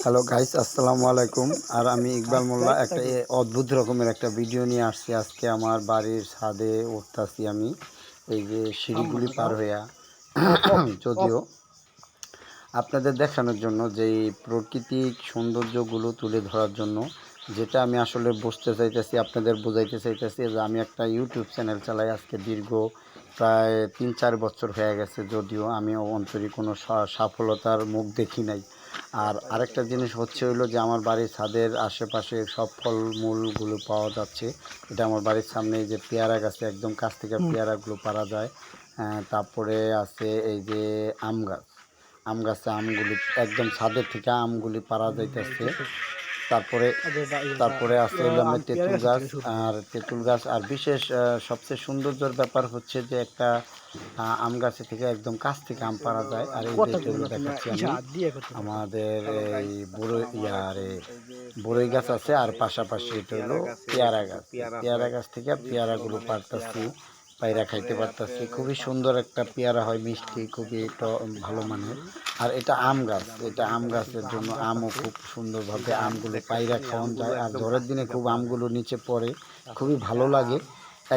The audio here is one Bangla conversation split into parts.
হ্যালো গাইস, আসসালামু আলাইকুম। আর আমি ইকবাল মোল্লা একটা অদ্ভুত রকমের একটা ভিডিও নিয়ে আসছি। আজকে আমার বাড়ির ছাদে উঠতাছি আমি, এই যে সিঁড়িগুলি পার হইয়া যদিও আপনাদের দেখানোর জন্য যে এই প্রাকৃতিক সৌন্দর্যগুলো তুলে ধরার জন্য, যেটা আমি আসলে বুঝতে চাইতেছি, আপনাদের বোঝাইতে চাইতেছি যে আমি একটা ইউটিউব চ্যানেল চালাই। আজকে দীর্ঘ প্রায় 3-4 বছর হয়ে গেছে, যদিও আমি অন্তরে কোনো সফলতার মুখ দেখি নাই। আর আরেকটা জিনিস হলো যে আমার বাড়ির ছাদের আশেপাশে সব ফলমূলগুলো পাওয়া যাচ্ছে। এটা আমার বাড়ির সামনে এই যে পেয়ারা গাছে একদম কাছ থেকে পেয়ারাগুলো পারা যায়। তারপরে আছে এই যে আম গাছ, আম গাছে আমগুলি একদম ছাদের থেকে আমগুলি পারা যাইতেছে। তারপরে তারপরে আছে হলো আমরা তেঁতুল গাছ, আর বিশেষ সবচেয়ে সৌন্দর্যের ব্যাপার হচ্ছে যে একটা আম গাছে থেকে একদম কাছ থেকে আম পাড়া যায়। আর এই যে দেখাচ্ছি আমি, আমাদের এই বড়ই গাছ আছে, আর পাশাপাশি এটা হলো পেয়ারা গাছ। পেয়ারা গাছ থেকে পেয়ারাগুলো পারতাছি, পায়রা খাইতে পারতাছি। খুবই সুন্দর একটা পেয়ারা হয়, মিষ্টি, খুবই ভালো মানের। আর এটা আম গাছ, এটা আম গাছের জন্য আমও খুব সুন্দরভাবে আমগুলো পায়রা খাওয়ানো যায়। আর ঝড়ের দিনে খুব আমগুলো নিচে পড়ে, খুবই ভালো লাগে।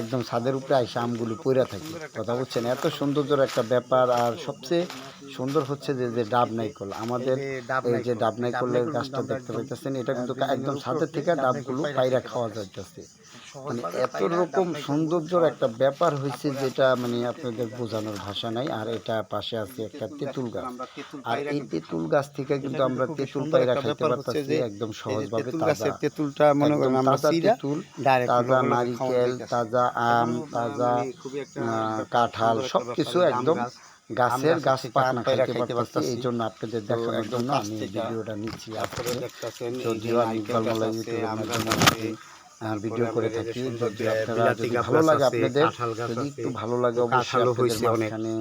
একদম ছাদের উপরে আইসা আমগুলো পইরা থাকে, কথা বলছেন, এত সৌন্দর্যের একটা ব্যাপার। আর সবচেয়ে সুন্দর হচ্ছে যে যে ডাব নাইকল, আমাদের এই যে ডাব নাইকলের গাছটা দেখতে পাইতেছেন, এটা কিন্তু একদম ছাদের থেকে ডাবগুলো পায়রা খাওয়া যাইতেছে। মানে এত রকম সৌন্দর্যর একটা ব্যাপার হয়েছে, যেটা মানে আপনাদের বোঝানোর ভাষা নাই। আর এটা পাশে আছে একটা তেঁতুল গাছ, আর এই তেঁতুল গাছ থেকে কিন্তু আমরা তেঁতুল পায়রা খাইতে পারতেছি একদম সহজভাবে। তাজা তেঁতুলটা, মনে করেন তাজা তেঁতুল, তাজা নারিকেল, তাজা আম, তাজা কাঁঠাল, সব কিছু একদম গাছের গাছ পাকনা খাইতে পারতেছি। এই জন্য আপনাদের দেখানোর জন্য আমি ভিডিওটা নিচ্ছি। যদিও আমি ইকবাল মোল্লা ইউটিউবের মাধ্যমে ভিডিও করে থাকি, যদি আপনারা যদি ভালো লাগে, আপনাদের যদি একটু ভালো লাগে, অবশ্যই আপনাদের মাঝখানে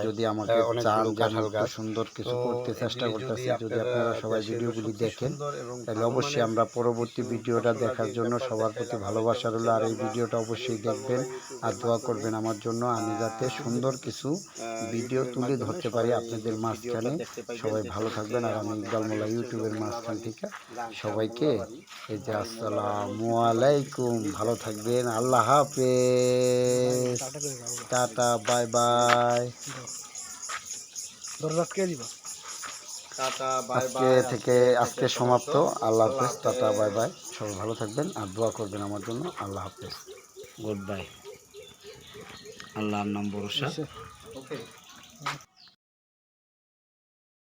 যদি আমাকে চান যে আমি একটু সুন্দর কিছু করতে চেষ্টা করতেছি, যদি আপনারা সবাই ভিডিওগুলি দেখেন, তাহলে অবশ্যই আমরা পরবর্তী ভিডিওটা দেখার জন্য সবার প্রতি ভালোবাসা রইল। আর এই ভিডিওটা অবশ্যই দেখবেন আর দোয়া করবেন আমার জন্য, আমি যাতে সুন্দর কিছু ভিডিও তুলে ধরতে পারি আপনাদের মাঝখানে। সবাই ভালো থাকবেন। আর আমি ইকবাল মোল্লা ইউটিউবের মাঝখান থেকে সবাইকে এই যে আসসালামু আলাইকুম, ভালো থাকবেন, আল্লাহ হাফেজ, টাটা, বাই বাই। আজকে সমাপ্ত, আল্লাহ হাফেজ, টাটা, বাই বাই। সবাই ভালো থাকবেন আর দোয়া করবেন আমার জন্য, আল্লাহ হাফেজ, গুড বাই, আল্লাহর নাম ভরসা।